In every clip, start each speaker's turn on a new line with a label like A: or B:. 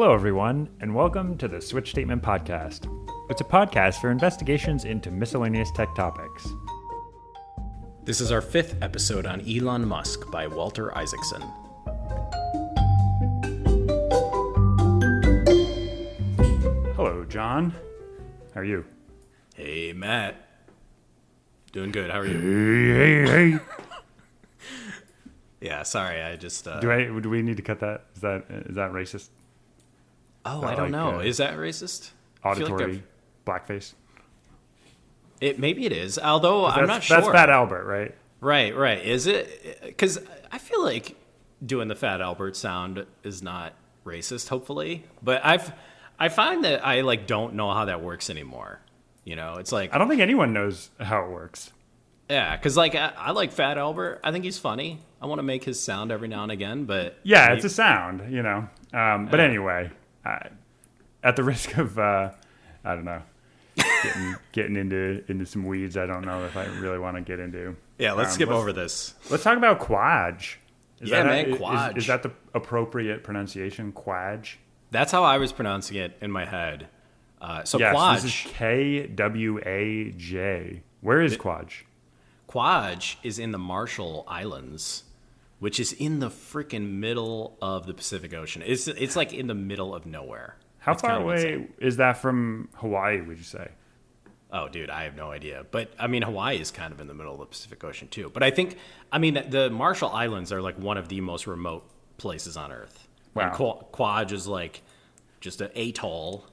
A: Hello, everyone, and welcome to the Switch Statement Podcast. It's a podcast for investigations into miscellaneous tech topics.
B: This is our 5th episode on Elon Musk by Walter Isaacson.
A: Hello, John. How are you?
B: Hey, Matt. Doing good. How are you?
A: Hey.
B: Yeah, sorry. I just...
A: Do we need to cut that? Is that racist?
B: Oh, I don't know. Is that racist?
A: Auditory blackface?
B: Maybe it is, although I'm not sure.
A: That's Fat Albert, right?
B: Right. Is it? Because I feel like doing the Fat Albert sound is not racist, hopefully. But I find that I don't know how that works anymore. You know, it's like...
A: I don't think anyone knows how it works.
B: Yeah, because I like Fat Albert. I think he's funny. I want to make his sound every now and again, but...
A: Yeah, it's a sound, you know. But anyway... at the risk of, I don't know, getting into some weeds, I don't know if I really want to get into.
B: Yeah, let's skip over this.
A: Let's talk about Quaj.
B: Quaj.
A: Is that the appropriate pronunciation, Quaj?
B: That's how I was pronouncing it in my head.
A: Yes,
B: Quaj.
A: This is Kwaj. Where is Quaj?
B: Quaj is in the Marshall Islands, which is in the freaking middle of the Pacific Ocean. It's like in the middle of nowhere.
A: How far away is that from Hawaii, would you say?
B: Oh, dude, I have no idea. But, I mean, Hawaii is kind of in the middle of the Pacific Ocean, too. But I think, the Marshall Islands are, one of the most remote places on Earth.
A: Wow.
B: And Quaj is, just an atoll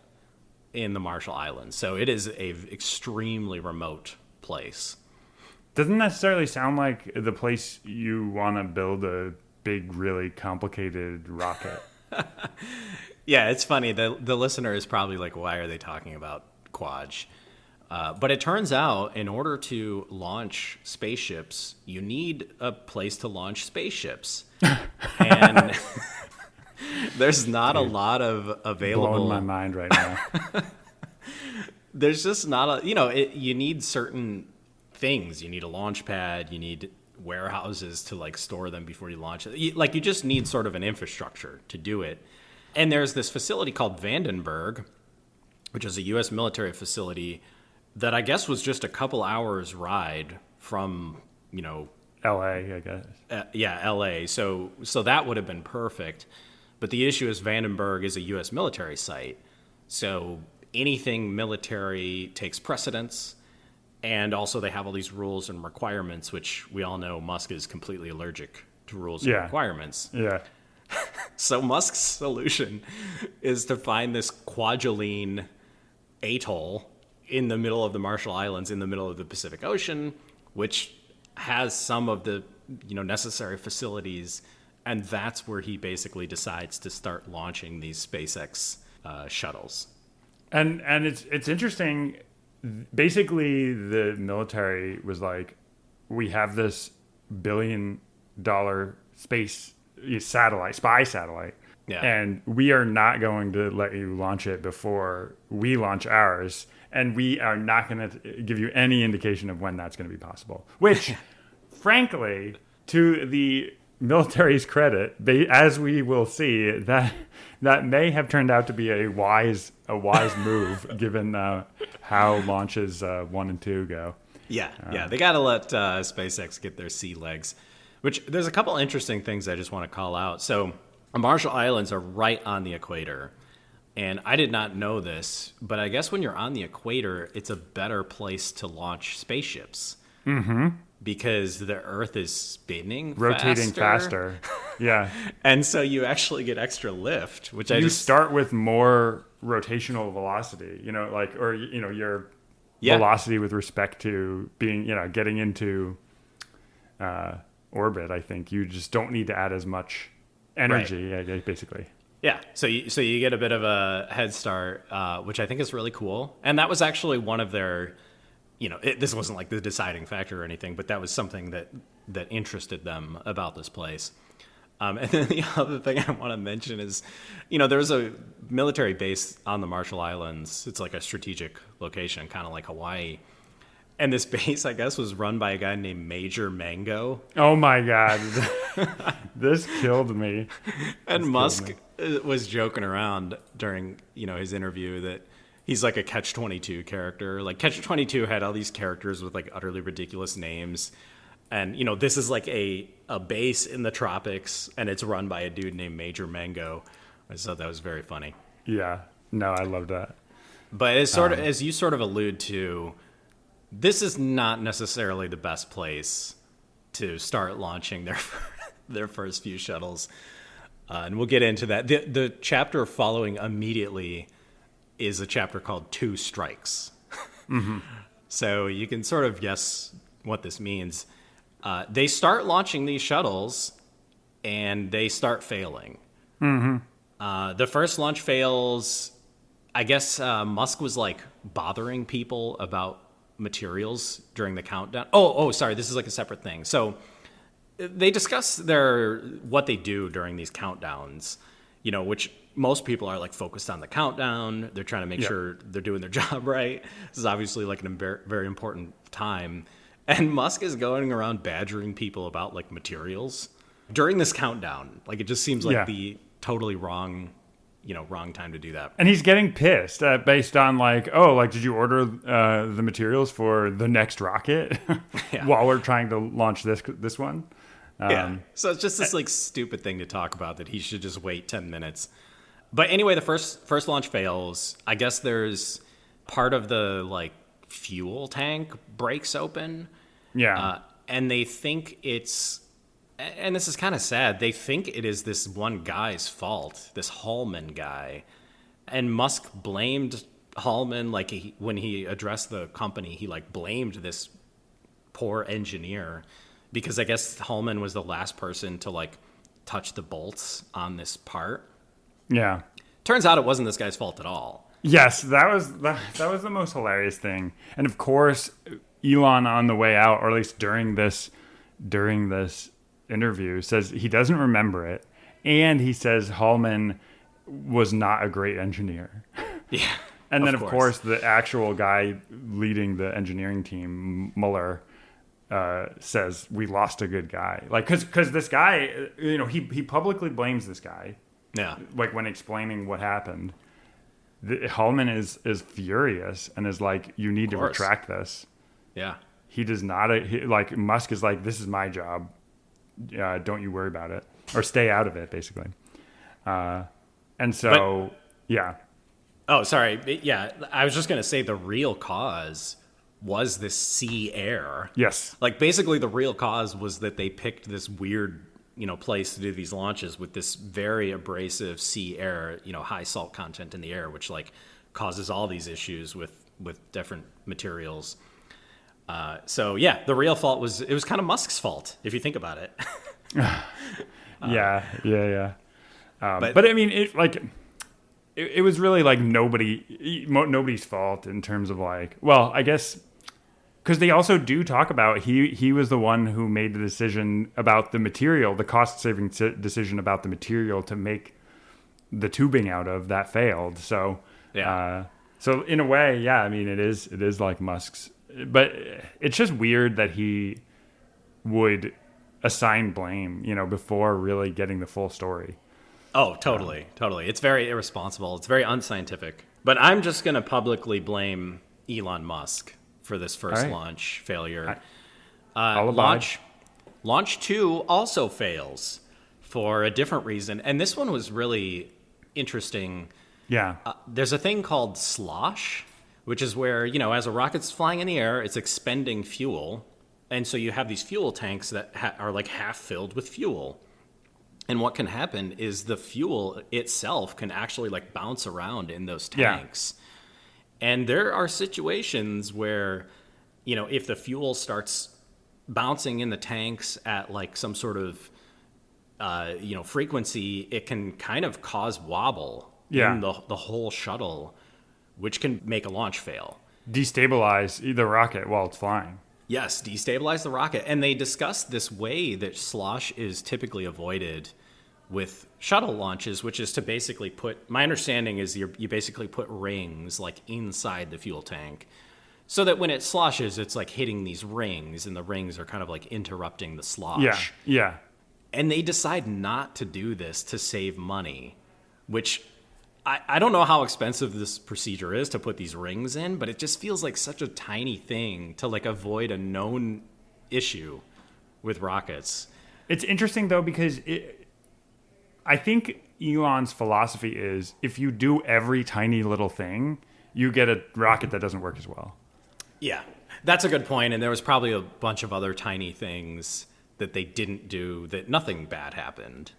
B: in the Marshall Islands. So it is a extremely remote place.
A: Doesn't necessarily sound like the place you want to build a big, really complicated rocket.
B: Yeah, it's funny. The listener is probably like, why are they talking about Quaj? But it turns out in order to launch spaceships, you need a place to launch spaceships. And there's not a lot of available...
A: Blowing my mind right now.
B: There's just not you need certain things. You need a launch pad. You need warehouses to store them before you launch it. You just need sort of an infrastructure to do it. And there's this facility called Vandenberg, which is a U.S. military facility that I guess was just a couple hours ride from,
A: L.A., I guess.
B: L.A. So that would have been perfect. But the issue is Vandenberg is a U.S. military site. So anything military takes precedence. And also they have all these rules and requirements, which we all know Musk is completely allergic to rules and requirements.
A: Yeah.
B: So Musk's solution is to find this Kwajalein atoll in the middle of the Marshall Islands, in the middle of the Pacific Ocean, which has some of the necessary facilities, and that's where he basically decides to start launching these SpaceX shuttles. And
A: it's interesting. Basically, the military was like, we have this $1 billion space spy satellite, and we are not going to let you launch it before we launch ours, and we are not going to give you any indication of when that's going to be possible. Which, frankly, to the military's credit, as we will see, that may have turned out to be a wise move given how launches 1 and 2 go.
B: Yeah, they got to let SpaceX get their sea legs. Which, there's a couple interesting things I just want to call out. So, the Marshall Islands are right on the equator. And I did not know this, but I guess when you're on the equator, it's a better place to launch spaceships. Mm-hmm. Because the Earth is spinning
A: rotating faster. Yeah.
B: And so you actually get extra lift, which
A: you start with more rotational velocity, your velocity with respect to being, getting into orbit. I think you just don't need to add as much energy, basically. Yeah.
B: So you get a bit of a head start, which I think is really cool. And that was actually one of their, this wasn't like the deciding factor or anything, but that was something that interested them about this place. And then the other thing I want to mention is, there's a military base on the Marshall Islands. It's like a strategic location, kind of like Hawaii. And this base, I guess, was run by a guy named Major Mango.
A: Oh, my God. This killed me.
B: And Musk was joking around during, his interview that he's like a Catch-22 character. Like Catch-22 had all these characters with like utterly ridiculous names. And, this is like a base in the tropics, and it's run by a dude named Major Mango. I thought that was very funny.
A: Yeah. No, I love that.
B: But as you sort of allude to, this is not necessarily the best place to start launching their first few shuttles. And we'll get into that. The chapter following immediately is a chapter called Two Strikes. Mm-hmm. So you can sort of guess what this means. They start launching these shuttles, and they start failing. Mm-hmm. The first launch fails. I guess Musk was like bothering people about materials during the countdown. Oh, sorry. This is like a separate thing. So they discuss what they do during these countdowns, which most people are like focused on the countdown. They're trying to make sure they're doing their job right. This is obviously like a very important time. And Musk is going around badgering people about like materials during this countdown. Like it just seems like the totally wrong time to do that.
A: And he's getting pissed based on like, did you order the materials for the next rocket while we're trying to launch this one?
B: So it's just this like stupid thing to talk about that he should just wait 10 minutes. But anyway, the first launch fails. I guess there's part of the like fuel tank breaks open. Yeah. And they think and this is kind of sad, they think it is this one guy's fault, this Hallman guy. And Musk blamed Hallman, like when he addressed the company, he like blamed this poor engineer because I guess Hallman was the last person to like touch the bolts on this part. Yeah. Turns out it wasn't this guy's fault at all.
A: Yes, that was the most hilarious thing. And of course, Elon on the way out, or at least during this interview, says he doesn't remember it, and he says Hallman was not a great engineer. Yeah. And then of course the actual guy leading the engineering team, Mueller, says we lost a good guy. Like cuz this guy, he publicly blames this guy. Yeah. Like when explaining what happened. Hallman is furious and is like, you need to retract this. Yeah. He does not like Musk is like, this is my job. Don't you worry about it, or stay out of it, basically. And so, yeah.
B: Oh, sorry. Yeah, I was just going to say the real cause was this sea air. Yes. Like basically the real cause was that they picked this weird, place to do these launches with this very abrasive sea air, high salt content in the air, which like causes all these issues with different materials. So yeah, the real fault was kind of Musk's fault if you think about it.
A: Yeah. But I mean, it was really like nobody's fault in terms of like, well, I guess because they also do talk about he was the one who made the decision about the material, the cost saving decision about the material to make the tubing out of that failed. So so in a way, yeah, I mean, it is like Musk's. But it's just weird that he would assign blame, before really getting the full story.
B: Oh, totally. It's very irresponsible. It's very unscientific. But I'm just going to publicly blame Elon Musk for this first launch failure. Launch 2 also fails for a different reason. And this one was really interesting. Yeah. There's a thing called slosh, which is where, as a rocket's flying in the air, it's expending fuel. And so you have these fuel tanks that are like half filled with fuel. And what can happen is the fuel itself can actually like bounce around in those tanks. Yeah. And there are situations where, if the fuel starts bouncing in the tanks at like some sort of, frequency, it can kind of cause wobble in the whole shuttle, which can make a launch fail.
A: Destabilize the rocket while it's flying.
B: Yes, destabilize the rocket. And they discussed this way that slosh is typically avoided with shuttle launches, which is to basically my understanding is you basically put rings like inside the fuel tank so that when it sloshes, it's like hitting these rings and the rings are kind of like interrupting the slosh. Yeah. And they decide not to do this to save money. which I don't know how expensive this procedure is to put these rings in, but it just feels like such a tiny thing to like avoid a known issue with rockets.
A: It's interesting though, because I think Elon's philosophy is if you do every tiny little thing, you get a rocket that doesn't work as well.
B: Yeah, that's a good point. And there was probably a bunch of other tiny things that they didn't do that nothing bad happened.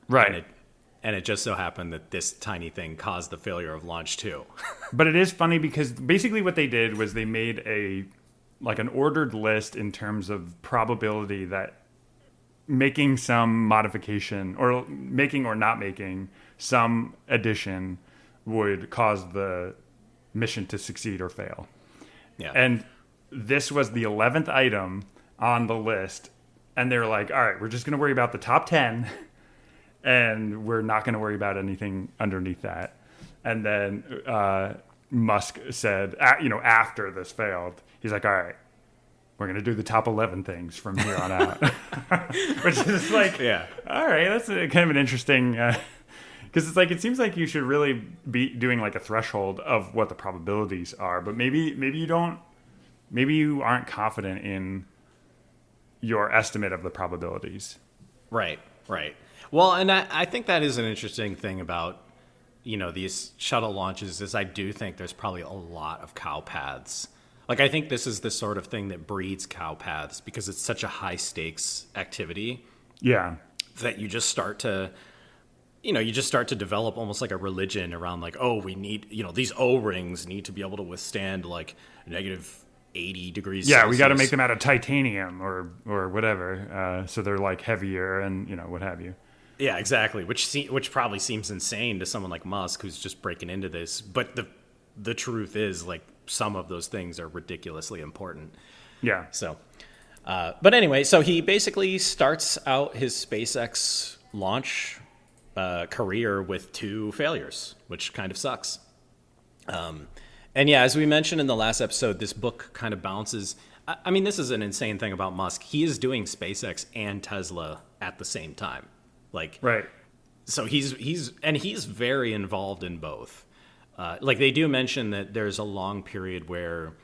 A: Right.
B: And it just so happened that this tiny thing caused the failure of launch 2.
A: But it is funny because basically what they did was they made an ordered list in terms of probability that making some modification or making or not making some addition would cause the mission to succeed or fail.
B: Yeah.
A: And this was the 11th item on the list. And they're like, all right, we're just going to worry about the top 10. And we're not going to worry about anything underneath that. And then Musk said, after this failed, he's like, all right, we're going to do the top 11 things from here on out. Which is like, yeah, all right, that's kind of an interesting, because it's like, it seems like you should really be doing like a threshold of what the probabilities are. But maybe you aren't confident in your estimate of the probabilities.
B: Right. Well, and I think that is an interesting thing about, these shuttle launches is I do think there's probably a lot of cow paths. Like, I think this is the sort of thing that breeds cow paths because it's such a high stakes activity.
A: Yeah.
B: That you just start to, develop almost like a religion around like, oh, we need, these O-rings need to be able to withstand like negative 80 degrees
A: Yeah,
B: Celsius.
A: we got to make them out of titanium or whatever, so they're like heavier and what have you.
B: Yeah, exactly. Which probably seems insane to someone like Musk who's just breaking into this. But the truth is, like, some of those things are ridiculously important.
A: Yeah.
B: So, but anyway, so he basically starts out his SpaceX launch career with 2 failures, which kind of sucks. And yeah, as we mentioned in the last episode, this book kind of bounces. I mean, this is an insane thing about Musk. He is doing SpaceX and Tesla at the same time. Like,
A: right.
B: So he's very involved in both. Like, they do mention that there's a long period where,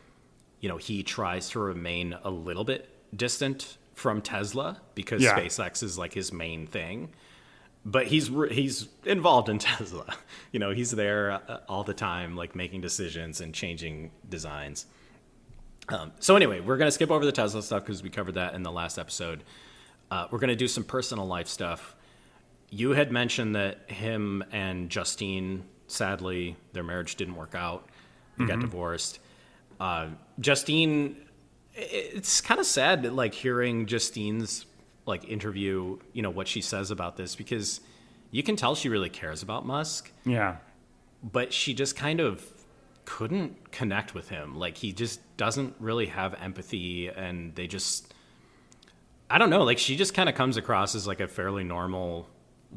B: he tries to remain a little bit distant from Tesla because SpaceX is like his main thing. But he's involved in Tesla. He's there all the time, like making decisions and changing designs. So anyway, we're going to skip over the Tesla stuff because we covered that in the last episode. We're going to do some personal life stuff. You had mentioned that him and Justine, sadly, their marriage didn't work out. They got divorced. Justine, it's kind of sad that, like, hearing Justine's like interview, what she says about this, because you can tell she really cares about Musk.
A: Yeah.
B: But she just kind of couldn't connect with him. Like, he just doesn't really have empathy, and they just, I don't know, like, she just kind of comes across as like a fairly normal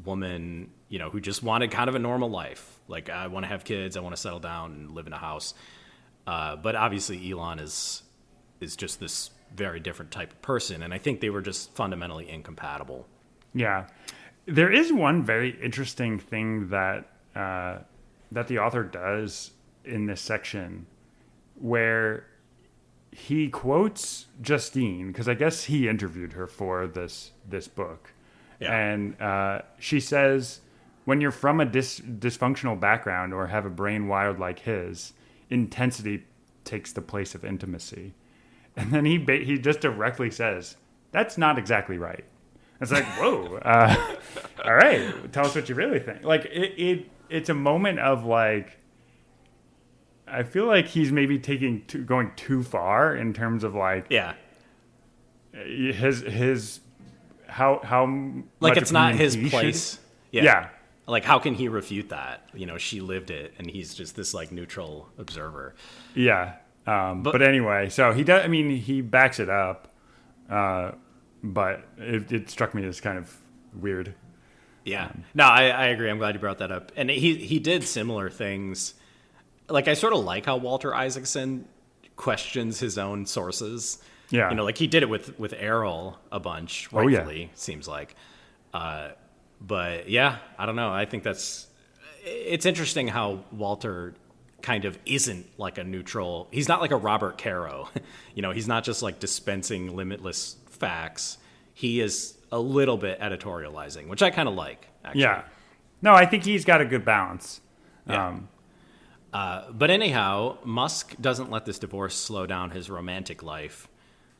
B: woman, who just wanted kind of a normal life. Like, I want to have kids, I want to settle down and live in a house. But obviously Elon is just this very different type of person, and I think they were just fundamentally incompatible.
A: Yeah. There is one very interesting thing that the author does in this section where he quotes Justine, because I guess he interviewed her for this book. Yeah. And she says, when you're from a dysfunctional background or have a brain wired like his, intensity takes the place of intimacy. And then he just directly says, that's not exactly right. It's like, whoa, all right, tell us what you really think. Like, it's a moment of, like, I feel like he's maybe going too far in terms of, like,
B: yeah,
A: his how
B: like,
A: much
B: it's not his place.
A: Yeah.
B: Like, how can he refute that? She lived it, and he's just this, like, neutral observer.
A: Yeah. But anyway, so he does. I mean, he backs it up, but it struck me as kind of weird.
B: Yeah. No, I agree. I'm glad you brought that up. And he did similar things. Like, I sort of like how Walter Isaacson questions his own sources.
A: Yeah.
B: Like, he did it with Errol a bunch, rightfully, seems like. But yeah, I don't know. I think that's it's interesting how Walter kind of isn't like a neutral. He's not like a Robert Caro. He's not just like dispensing limitless facts. He is a little bit editorializing, which I kind of like, actually.
A: Yeah. No, I think he's got a good balance.
B: Yeah. But anyhow, Musk doesn't let this divorce slow down his romantic life.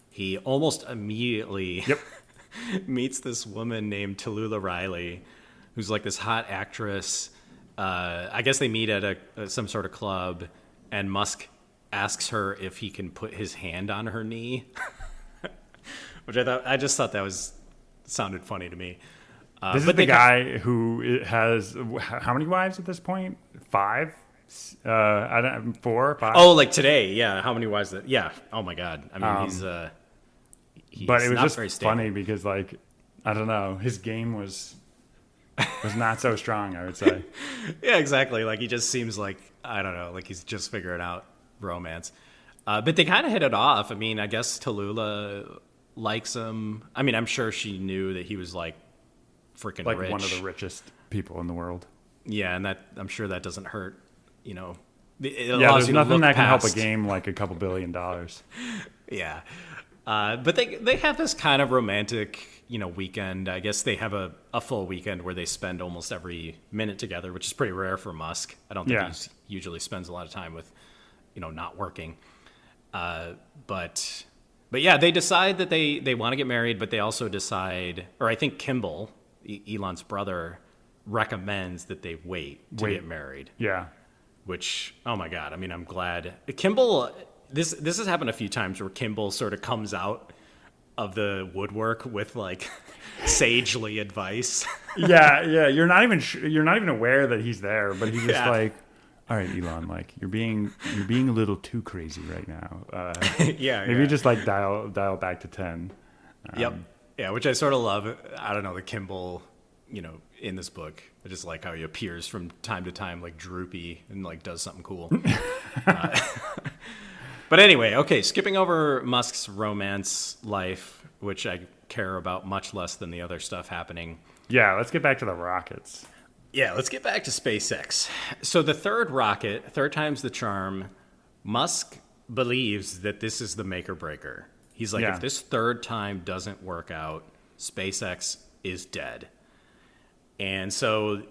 B: He almost immediately meets this woman named Tallulah Riley, who's like this hot actress. I guess they meet at some sort of club, and Musk asks her if he can put his hand on her knee, which I just thought sounded funny to me.
A: This is the guy who has how many wives at this point? 5? I don't 4 or 5.
B: Oh, like today? Yeah. How many wives? Yeah. Oh my God. I mean, he's
A: but it was
B: not
A: just
B: very stable.
A: funny because, like, I don't know, his game was not so strong, I would say.
B: Yeah, exactly. Like, he just seems like, I don't know, like he's just figuring out romance. But they kind of hit it off. I mean, I guess Tallulah likes him. I mean, I'm sure she knew that he was like freaking
A: like
B: rich.
A: One of the richest people in the world.
B: Yeah, and I'm sure that doesn't hurt. It
A: Yeah,
B: allows
A: there's
B: you to
A: nothing
B: look
A: that can help a
B: past-
A: game like a couple $1 billion.
B: Yeah. But they have this kind of romantic, weekend. I guess they have a full weekend where they spend almost every minute together, which is pretty rare for Musk. I don't think he usually spends a lot of time with, not working. But yeah, they decide that they want to get married, but they also decide, or I think Kimball, Elon's brother, recommends that they wait to get married.
A: Yeah.
B: Which, oh my God, I mean, I'm glad. Kimball, this has happened a few times where Kimball sort of comes out of the woodwork with like sagely advice.
A: Yeah. You're not even aware that he's there, but he's just like, all right, Elon, like you're being a little too crazy right now. Maybe just like dial back to 10.
B: Yep. Yeah, which I sort of love. I don't know, the Kimball, in this book. I just like how he appears from time to time like droopy and like does something cool. But anyway, okay, skipping over Musk's romance life, which I care about much less than the other stuff happening.
A: Yeah, let's get back to the rockets.
B: Yeah, let's get back to SpaceX. So the third rocket, third time's the charm, Musk believes that this is the make or breaker. He's like, if this third time doesn't work out, SpaceX is dead. And so,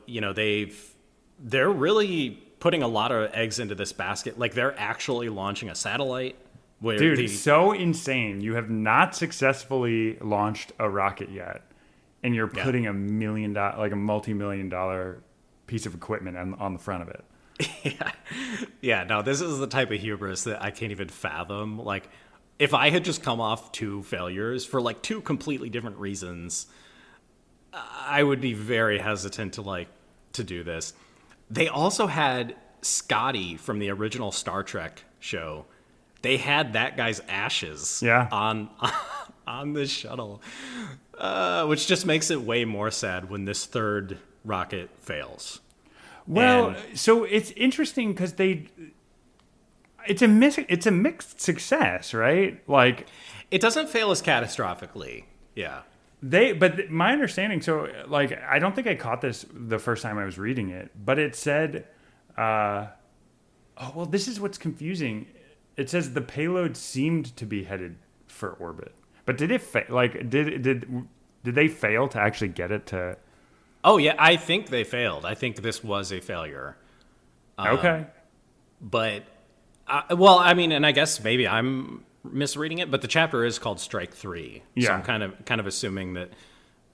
B: they're really putting a lot of eggs into this basket. Like, they're actually launching a satellite.
A: Dude, it's so insane. You have not successfly launched a rocket yet, and you're putting a multi-million-dollar piece of equipment on the front of it.
B: Yeah. No, this is the type of hubris that I can't even fathom. Like, if I had just come off 2 failures for like 2 completely different reasons, I would be very hesitant to do this. They also had Scotty from the original Star Trek show. They had that guy's ashes on the shuttle, which just makes it way more sad when this third rocket fails.
A: Well, so it's interesting because it's a mixed success, right? Like,
B: it doesn't fail as catastrophically. Yeah.
A: But my understanding, so like, I don't think I caught this the first time I was reading it, but it said, this is what's confusing. It says the payload seemed to be headed for orbit, but did it did they fail to actually get it to?
B: Oh yeah, I think they failed. I think this was a failure.
A: Okay.
B: But, I mean, and I guess maybe I'm misreading it, but the chapter is called Strike 3. So I'm kind of assuming that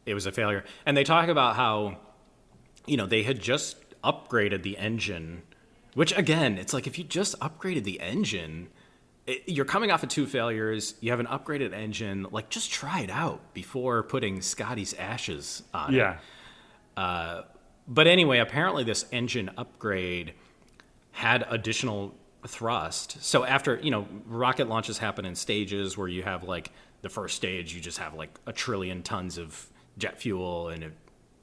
B: it was a failure. And they talk about how, they had just upgraded the engine, which again, it's like if you just upgraded the engine, you're coming off of 2 failures, you have an upgraded engine, like just try it out before putting Scotty's ashes on it. But anyway, apparently this engine upgrade had additional thrust. So after, rocket launches happen in stages where you have like the first stage, you just have like 1 trillion tons of jet fuel and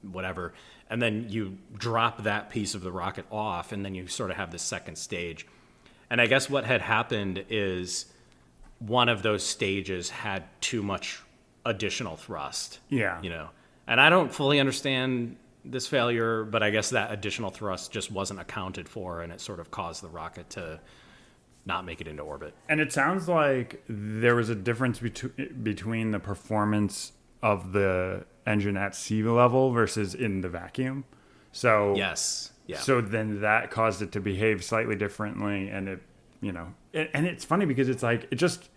B: whatever. And then you drop that piece of the rocket off, and then you sort of have the second stage. And I guess what had happened is one of those stages had too much additional thrust.
A: Yeah.
B: And I don't fully understand this failure, but I guess that additional thrust just wasn't accounted for, and it sort of caused the rocket to not make it into orbit.
A: And it sounds like there was a difference between the performance of the engine at sea level versus in the vacuum. So
B: Yes. Yeah.
A: So then that caused it to behave slightly differently, and it, and it's funny because it's like it just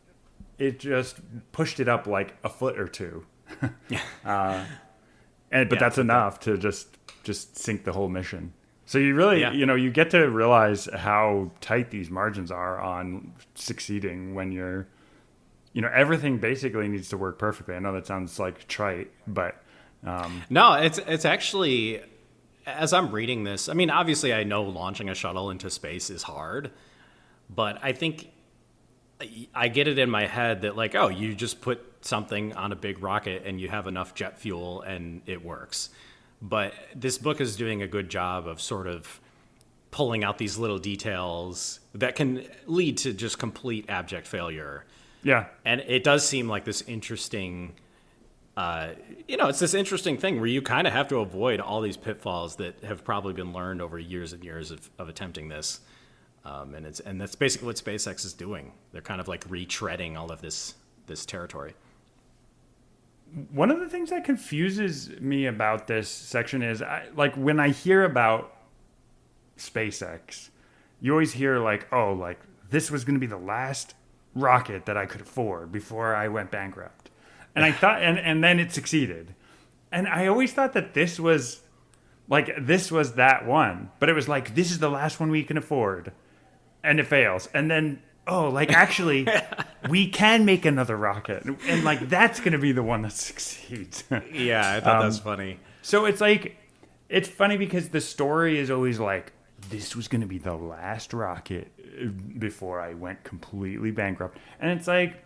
A: pushed it up like a foot or two. But that's enough to just sink the whole mission. So you really, you get to realize how tight these margins are on succeeding when you're, everything basically needs to work perfectly. I know that sounds like trite, but
B: no, it's actually, as I'm reading this, I mean, obviously I know launching a shuttle into space is hard, but I think I get it in my head that like, oh, you just put something on a big rocket and you have enough jet fuel and it works. But this book is doing a good job of sort of pulling out these little details that can lead to just complete abject failure.
A: Yeah.
B: And it does seem like this interesting, it's this interesting thing where you kind of have to avoid all these pitfalls that have probably been learned over years and years of attempting this. And that's basically what SpaceX is doing. They're kind of like retreading all of this territory.
A: One of the things that confuses me about this section is when I hear about SpaceX, you always hear this was going to be the last rocket that I could afford before I went bankrupt. And I thought, and then it succeeded. And I always thought that this was that one, but it was like, this is the last one we can afford. And it fails. And then, actually, we can make another rocket. And that's going to be the one that succeeds.
B: Yeah, I thought that was funny.
A: So it's funny because the story is always like, this was going to be the last rocket before I went completely bankrupt. And it's like,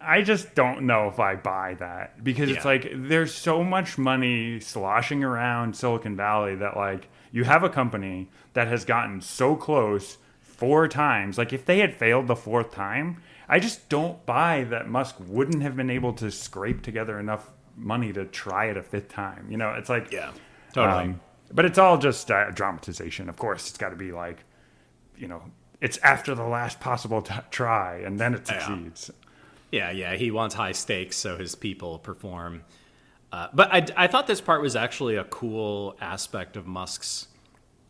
A: I just don't know if I buy that. Because it's like, there's so much money sloshing around Silicon Valley that you have a company that has gotten so close 4 times. If they had failed the 4th time, I just don't buy that Musk wouldn't have been able to scrape together enough money to try it a 5th time. It's like,
B: yeah, totally.
A: But it's all just dramatization. Of course, it's got to be it's after the last possible try, and then it succeeds.
B: Yeah. He wants high stakes, so his people perform. But I thought this part was actually a cool aspect of Musk's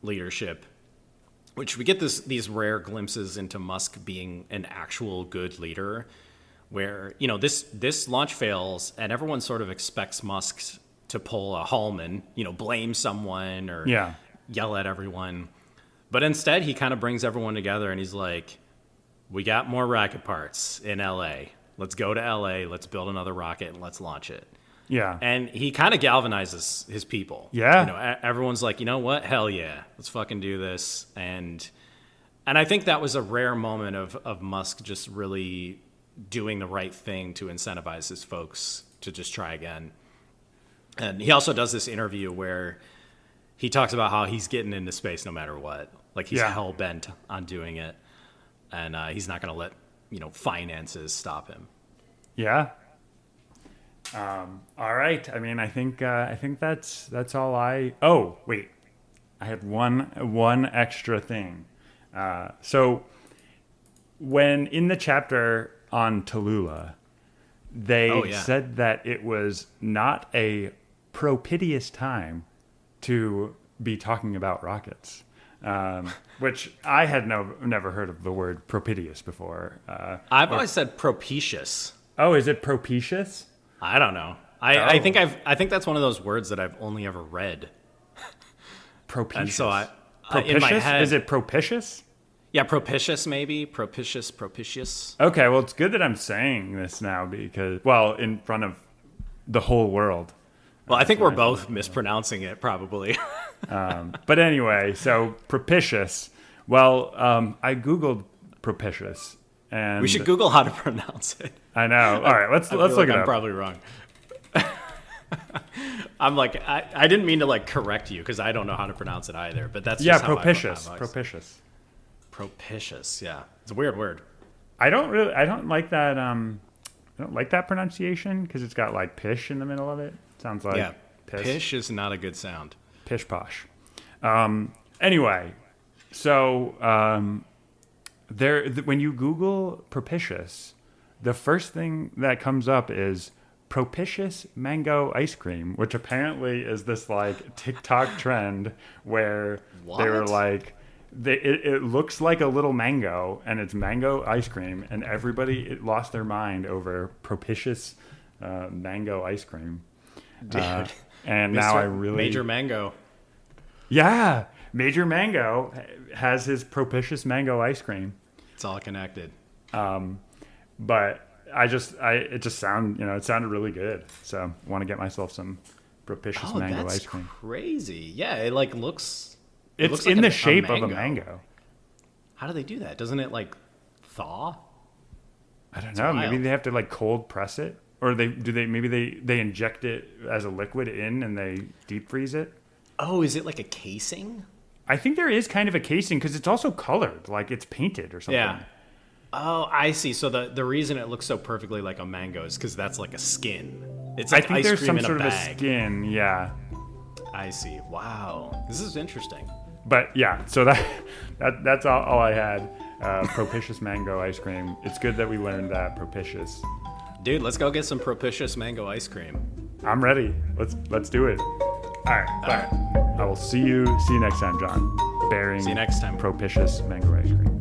B: leadership, which we get these rare glimpses into Musk being an actual good leader, where this launch fails and everyone sort of expects Musk to pull a Hallman, blame someone or yell at everyone, but instead he kind of brings everyone together and he's like, "We got more rocket parts in LA. Let's go to LA. Let's build another rocket and let's launch it."
A: Yeah.
B: And he kind of galvanizes his people.
A: Yeah.
B: Everyone's like, you know what? Hell yeah. Let's fucking do this. And I think that was a rare moment of Musk just really doing the right thing to incentivize his folks to just try again. And he also does this interview where he talks about how he's getting into space no matter what. He's hell bent on doing it. And he's not going to let, finances stop him.
A: Yeah. All right. I mean, I think that's all oh, wait, I had one extra thing. So when in the chapter on Tallulah, they said that it was not a propitious time to be talking about rockets. Which I had never heard of the word propitious before.
B: I've always said propitious.
A: Oh, is it propitious?
B: I don't know. I think that's one of those words that I've only ever read.
A: Propitious.
B: And so
A: propitious?
B: In my head,
A: is it propitious?
B: Yeah, propitious maybe. Propitious.
A: Okay, well, it's good that I'm saying this now because, in front of the whole world.
B: Well, I think we're both mispronouncing it probably.
A: But anyway, so propitious. Well, I Googled propitious. And
B: we should Google how to pronounce it.
A: I know. All right, let's look it up.
B: I'm probably wrong. I'm like, I didn't mean to correct you because I don't know how to pronounce it either. But that's just
A: propitious.
B: Propitious. Yeah, it's a weird word.
A: I don't like that. I don't like that pronunciation because it's got pish in the middle of it. Sounds like
B: Pish is not a good sound.
A: Pish posh. Anyway, so when you Google propitious, the first thing that comes up is propitious mango ice cream, which apparently is this like TikTok trend where they were like, it looks like a little mango and it's mango ice cream, and everybody lost their mind over propitious mango ice cream.
B: Dude.
A: And now I really...
B: Major Mango.
A: Yeah, Major Mango has his propitious mango ice cream.
B: It's all connected.
A: But it sounded really good. So I want to get myself some propitious mango ice cream.
B: Crazy. Yeah, it like looks.
A: It's in the shape of a mango.
B: How do they do that? Doesn't it like thaw?
A: I don't know. Maybe they have to like cold press it, or maybe they inject it as a liquid in and they deep freeze it.
B: Oh, is it like a casing?
A: I think there is kind of a casing because it's also colored, like it's painted or something.
B: Yeah. Oh, I see. So the reason it looks so perfectly like a mango is because that's like a skin. It's like
A: I think
B: ice
A: there's
B: cream
A: some
B: in
A: sort
B: a
A: of
B: bag.
A: a skin, yeah.
B: I see. Wow, this is interesting.
A: But yeah, so that's all I had. Propitious mango ice cream. It's good that we learned that propitious.
B: Dude, let's go get some propitious mango ice cream.
A: I'm ready. Let's do it. All right. I will see you next time, John.
B: See you next time.
A: Propitious mango ice cream.